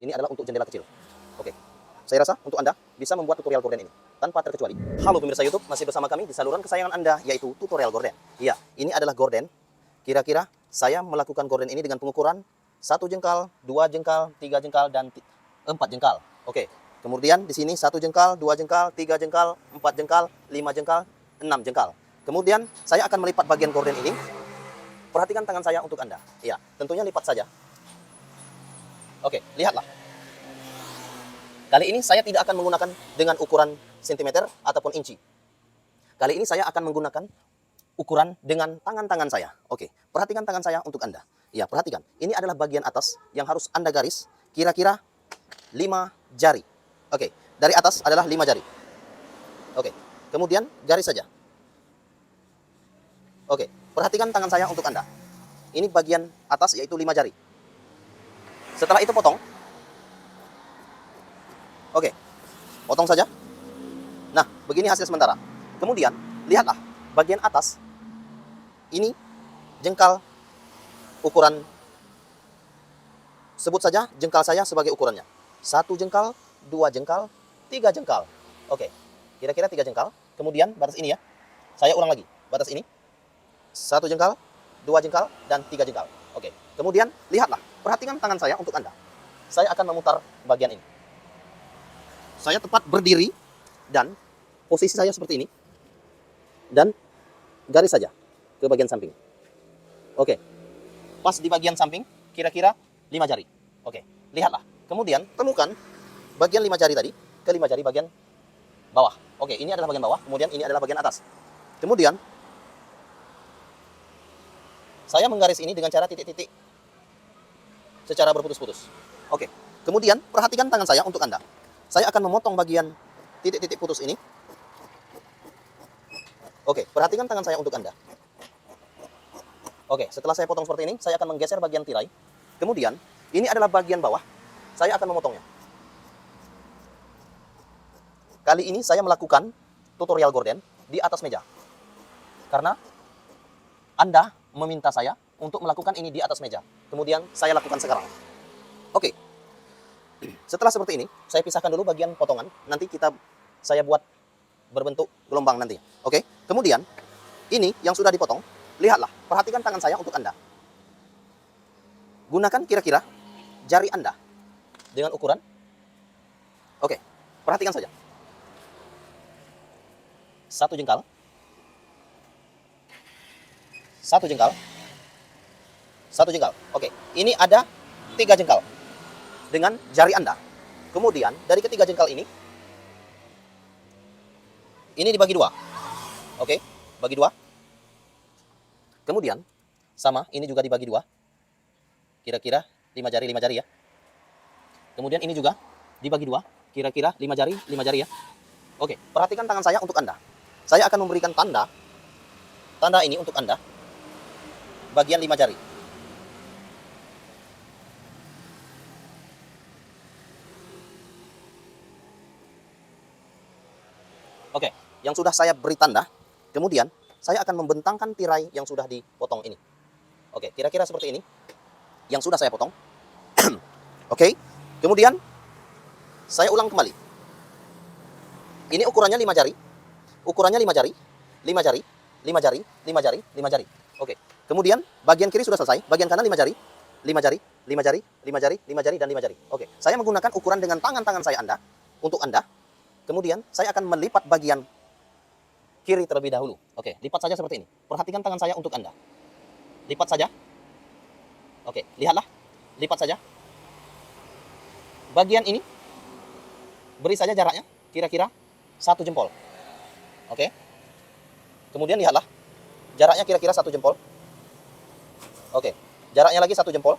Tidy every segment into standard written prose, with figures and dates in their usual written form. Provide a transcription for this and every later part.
Ini adalah untuk jendela kecil. Oke. Saya rasa untuk Anda bisa membuat tutorial gorden ini tanpa terkecuali. Halo pemirsa YouTube, masih bersama kami di saluran kesayangan Anda, yaitu tutorial gorden. Iya, ini adalah gorden. Kira-kira saya melakukan gorden ini dengan pengukuran 1 jengkal, 2 jengkal, 3 jengkal, dan 4 jengkal. Oke. Kemudian di sini 1 jengkal, 2 jengkal, 3 jengkal, 4 jengkal, 5 jengkal, 6 jengkal. Kemudian saya akan melipat bagian gorden ini. Perhatikan tangan saya untuk Anda. Iya, tentunya lipat saja. Oke, lihatlah. Kali ini saya tidak akan menggunakan dengan ukuran sentimeter ataupun inci. Kali ini saya akan menggunakan ukuran dengan tangan-tangan saya. Oke, perhatikan tangan saya untuk Anda. Ya, perhatikan. Ini adalah bagian atas yang harus Anda garis kira-kira 5 jari. Oke, dari atas adalah 5 jari. Oke, kemudian garis saja. Oke, perhatikan tangan saya untuk Anda. Ini bagian atas yaitu 5 jari. Setelah itu potong. Oke, potong saja. Nah, begini hasil sementara. Kemudian, lihatlah bagian atas. Ini jengkal ukuran, sebut saja jengkal saya sebagai ukurannya. 1 jengkal, 2 jengkal, 3 jengkal. Oke, kira-kira 3 jengkal. Kemudian batas ini ya. Saya ulang lagi, batas ini. 1 jengkal, 2 jengkal, dan 3 jengkal. Oke, kemudian lihatlah. Perhatikan tangan saya untuk Anda. Saya akan memutar bagian ini. Saya tepat berdiri dan posisi saya seperti ini. Dan garis saja ke bagian samping. Oke. Pas di bagian samping kira-kira 5 jari. Oke, lihatlah. Kemudian temukan bagian 5 jari tadi ke 5 jari bagian bawah. Oke, ini adalah bagian bawah, kemudian ini adalah bagian atas. Kemudian saya menggaris ini dengan cara titik-titik secara berputus-putus. Oke. Kemudian perhatikan tangan saya untuk Anda. Saya akan memotong bagian titik-titik putus ini. Oke, perhatikan tangan saya untuk Anda. Oke, setelah saya potong seperti ini, saya akan menggeser bagian tirai. Kemudian, ini adalah bagian bawah. Saya akan memotongnya. Kali ini saya melakukan tutorial gorden di atas meja. Karena Anda meminta saya untuk melakukan ini di atas meja. Kemudian saya lakukan sekarang. Oke. Setelah seperti ini, saya pisahkan dulu bagian potongan. Nanti saya buat berbentuk gelombang nanti. Oke. Kemudian, ini yang sudah dipotong. Lihatlah, perhatikan tangan saya untuk Anda. Gunakan kira-kira jari Anda dengan ukuran. Oke, perhatikan saja. 1 jengkal. 1 jengkal. 1 jengkal. Oke, ini ada 3 jengkal dengan jari Anda. Kemudian, dari ketiga jengkal ini dibagi 2. Oke, bagi 2. Kemudian, sama, ini juga dibagi 2. Kira-kira 5 jari ya. Kemudian ini juga dibagi 2. Kira-kira 5 jari ya. Oke, perhatikan tangan saya untuk Anda. Saya akan memberikan tanda ini untuk Anda. Bagian 5 jari. Oke, yang sudah saya beri tanda. Kemudian, saya akan membentangkan tirai yang sudah dipotong ini. Oke, kira-kira seperti ini. Yang sudah saya potong. Oke, kemudian saya ulang kembali. Ini ukurannya 5 jari. Ukurannya 5 jari. 5 jari. 5 jari. 5 jari. 5 jari. Oke, kemudian bagian kiri sudah selesai. Bagian kanan 5 jari. 5 jari. 5 jari. 5 jari. 5 jari. Dan 5 jari. Oke, saya menggunakan ukuran dengan tangan-tangan saya untuk Anda. Kemudian saya akan melipat bagian kiri terlebih dahulu. Oke, lipat saja seperti ini. Perhatikan tangan saya untuk Anda. Lipat saja. Oke, lihatlah. Lipat saja. Bagian ini beri saja jaraknya kira-kira 1 jempol. Oke. Kemudian lihatlah. Jaraknya kira-kira 1 jempol. Oke. Jaraknya lagi 1 jempol.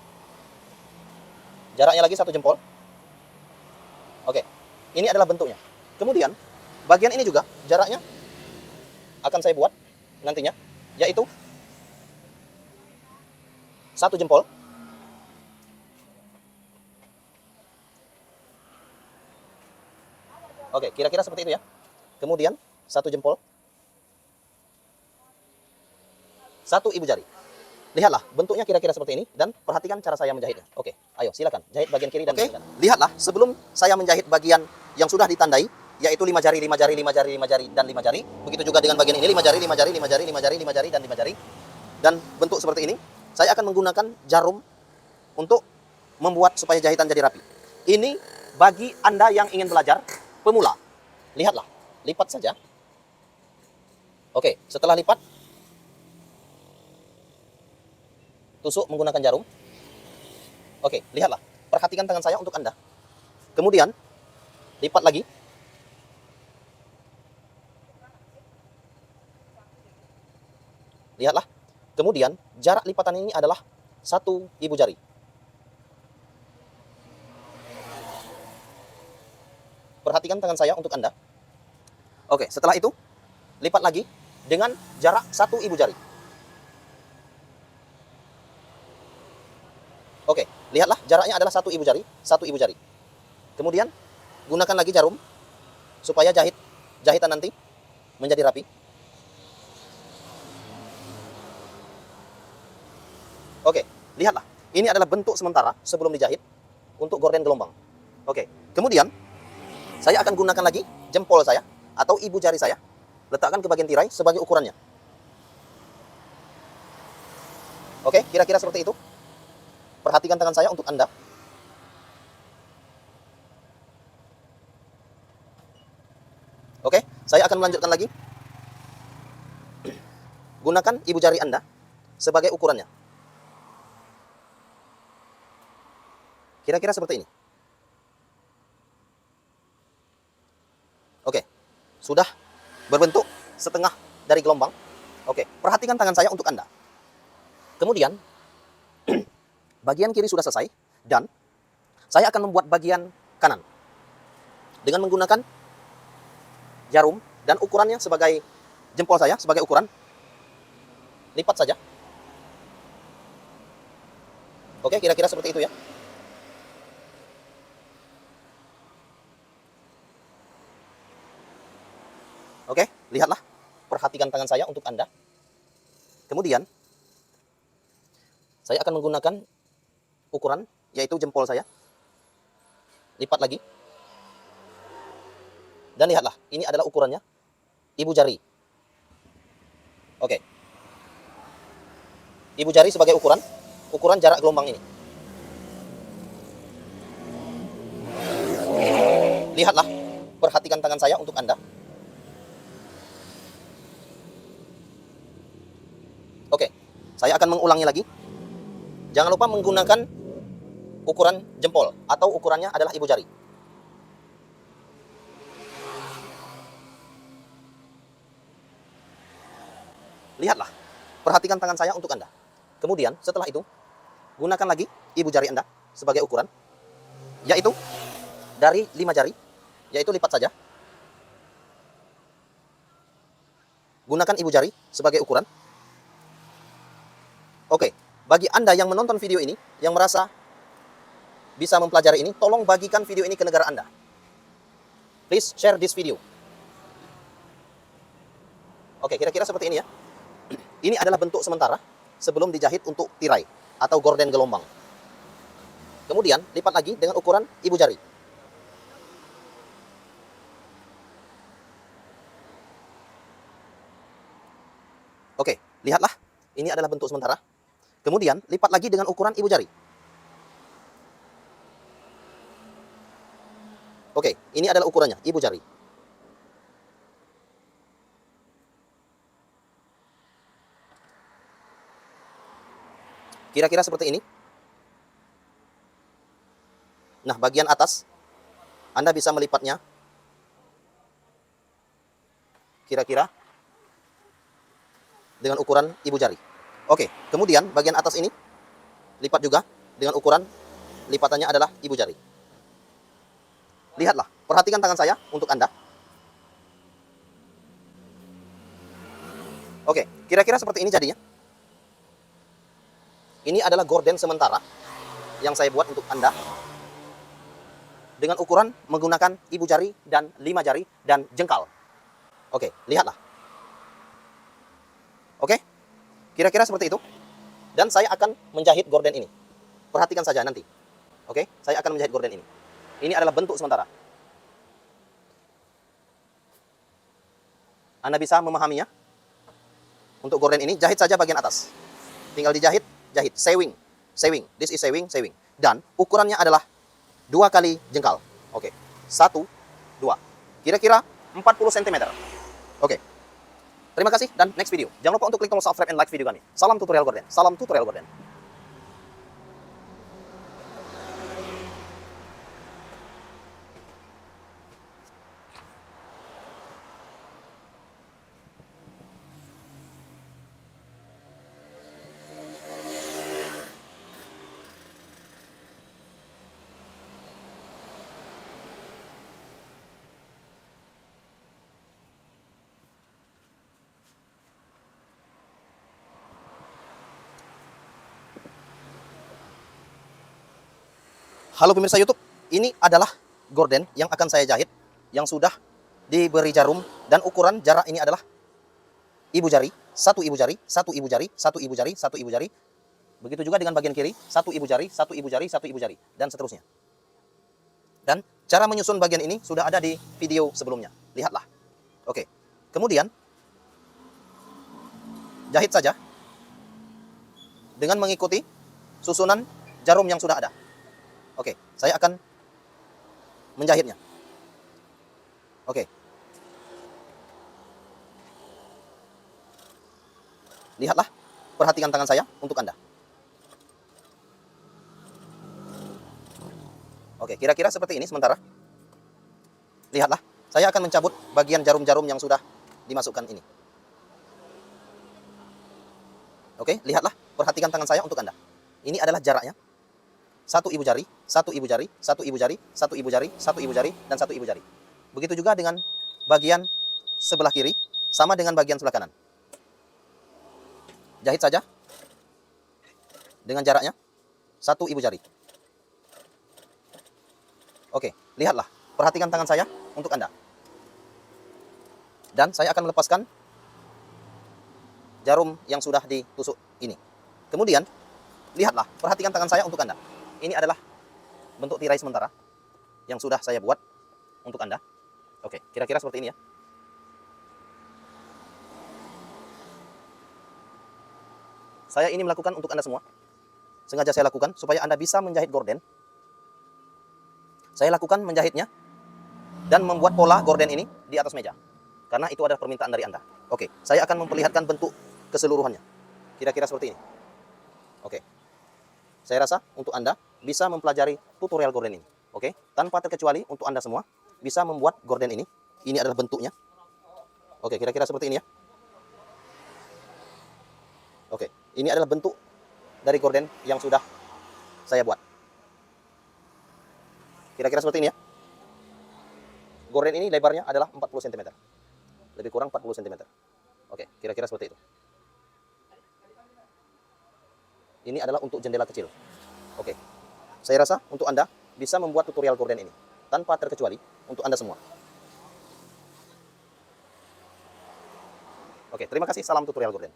Jaraknya lagi 1 jempol. Oke. Ini adalah bentuknya. Kemudian, bagian ini juga jaraknya akan saya buat nantinya, yaitu 1 jempol. Oke, kira-kira seperti itu ya. Kemudian, 1 jempol. 1 ibu jari. Lihatlah, bentuknya kira-kira seperti ini, dan perhatikan cara saya menjahitnya. Oke, ayo silakan, jahit bagian kiri dan bagian kanan. Lihatlah, sebelum saya menjahit bagian yang sudah ditandai, yaitu 5 jari, 5 jari, 5 jari, 5 jari, dan 5 jari. Begitu juga dengan bagian ini, 5 jari, 5 jari, 5 jari, 5 jari, 5 jari, dan 5 jari. Dan bentuk seperti ini, saya akan menggunakan jarum untuk membuat supaya jahitan jadi rapi. Ini bagi Anda yang ingin belajar, pemula. Lihatlah, lipat saja. Oke, setelah lipat, tusuk menggunakan jarum. Oke, lihatlah. Perhatikan tangan saya untuk Anda. Kemudian, lipat lagi. Lihatlah. Kemudian, jarak lipatan ini adalah 1 ibu jari. Perhatikan tangan saya untuk Anda. Oke, setelah itu, lipat lagi dengan jarak 1 ibu jari. Oke, lihatlah jaraknya adalah 1 ibu jari, 1 ibu jari. Kemudian, gunakan lagi jarum supaya jahitan nanti menjadi rapi. Oke, lihatlah. Ini adalah bentuk sementara sebelum dijahit untuk gorden gelombang. Oke, kemudian saya akan gunakan lagi jempol saya atau ibu jari saya, letakkan ke bagian tirai sebagai ukurannya. Oke, kira-kira seperti itu. Perhatikan tangan saya untuk Anda. Oke, saya akan melanjutkan lagi. Gunakan ibu jari Anda sebagai ukurannya. Kira-kira seperti ini. Oke, sudah berbentuk setengah dari gelombang. Oke, perhatikan tangan saya untuk Anda. Kemudian, bagian kiri sudah selesai, dan saya akan membuat bagian kanan dengan menggunakan jarum dan ukurannya sebagai jempol saya sebagai ukuran. Lipat saja. Oke, kira-kira seperti itu ya. Oke, lihatlah. Perhatikan tangan saya untuk Anda. Kemudian, saya akan menggunakan ukuran, yaitu jempol saya. Lipat lagi. Dan lihatlah, ini adalah ukurannya. Ibu jari. Oke. Ibu jari sebagai ukuran jarak gelombang ini. Lihatlah, perhatikan tangan saya untuk Anda. Oke, saya akan mengulangi lagi. Jangan lupa menggunakan ukuran jempol atau ukurannya adalah ibu jari. Lihatlah, perhatikan tangan saya untuk Anda. Kemudian setelah itu, gunakan lagi ibu jari Anda sebagai ukuran, yaitu dari 5 jari, yaitu lipat saja. Gunakan ibu jari sebagai ukuran. Oke, bagi Anda yang menonton video ini, yang merasa bisa mempelajari ini, tolong bagikan video ini ke negara Anda. Please share this video. Oke, kira-kira seperti ini ya. Ini adalah bentuk sementara sebelum dijahit untuk tirai atau gorden gelombang. Kemudian, lipat lagi dengan ukuran ibu jari. Oke, lihatlah. Ini adalah bentuk sementara. Kemudian, lipat lagi dengan ukuran ibu jari. Oke, ini adalah ukurannya, ibu jari. Kira-kira seperti ini. Nah, bagian atas, Anda bisa melipatnya. Kira-kira dengan ukuran ibu jari. Oke, kemudian bagian atas ini lipat juga dengan ukuran lipatannya adalah ibu jari. Lihatlah, perhatikan tangan saya untuk Anda. Oke, kira-kira seperti ini jadinya. Ini adalah gorden sementara yang saya buat untuk Anda dengan ukuran menggunakan ibu jari dan 5 jari dan jengkal. Oke, lihatlah. Oke, kira-kira seperti itu. Dan saya akan menjahit gorden ini. Perhatikan saja nanti. Oke, saya akan menjahit gorden ini. Ini adalah bentuk sementara. Anda bisa memahaminya? Untuk gorden ini, jahit saja bagian atas. Tinggal dijahit, jahit. Sewing. Sewing. This is sewing, sewing. Dan ukurannya adalah 2 kali jengkal. Oke. 1, 2. Kira-kira 40 cm. Oke. Terima kasih dan next video. Jangan lupa untuk klik tombol subscribe and like video kami. Salam tutorial gorden. Salam tutorial gorden. Halo pemirsa YouTube, ini adalah gorden yang akan saya jahit, yang sudah diberi jarum, dan ukuran jarak ini adalah ibu jari, 1 ibu jari, 1 ibu jari, 1 ibu jari, 1 ibu jari. Begitu juga dengan bagian kiri, 1 ibu jari, 1 ibu jari, 1 ibu jari, dan seterusnya. Dan cara menyusun bagian ini sudah ada di video sebelumnya, lihatlah. Oke, kemudian jahit saja dengan mengikuti susunan jarum yang sudah ada. Oke, saya akan menjahitnya. Oke. Lihatlah, perhatikan tangan saya untuk Anda. Oke, kira-kira seperti ini sementara. Lihatlah, saya akan mencabut bagian jarum-jarum yang sudah dimasukkan ini. Oke, lihatlah, perhatikan tangan saya untuk Anda. Ini adalah jaraknya. 1 ibu jari, 1 ibu jari, 1 ibu jari, 1 ibu jari, 1 ibu jari, dan 1 ibu jari. Begitu juga dengan bagian sebelah kiri, sama dengan bagian sebelah kanan. Jahit saja dengan jaraknya 1 ibu jari. Oke, lihatlah, perhatikan tangan saya untuk Anda. Dan saya akan melepaskan jarum yang sudah ditusuk ini. Kemudian, lihatlah, perhatikan tangan saya untuk Anda. Ini adalah bentuk tirai sementara yang sudah saya buat untuk Anda. Oke, kira-kira seperti ini ya. Saya ini melakukan untuk Anda semua. Sengaja saya lakukan supaya Anda bisa menjahit gorden. Saya lakukan menjahitnya dan membuat pola gorden ini di atas meja. Karena itu adalah permintaan dari Anda. Oke, saya akan memperlihatkan bentuk keseluruhannya. Kira-kira seperti ini. Oke. Saya rasa untuk Anda bisa mempelajari tutorial gorden ini. Oke, tanpa terkecuali untuk Anda semua bisa membuat gorden ini. Ini adalah bentuknya. Oke, kira-kira seperti ini ya. Oke, ini adalah bentuk dari gorden yang sudah saya buat. Kira-kira seperti ini ya. Gorden ini lebarnya adalah 40 cm. Lebih kurang 40 cm. Oke, kira-kira seperti itu. Ini adalah untuk jendela kecil. Oke, saya rasa untuk Anda bisa membuat tutorial gorden ini tanpa terkecuali untuk Anda semua. Oke, terima kasih. Salam tutorial gorden.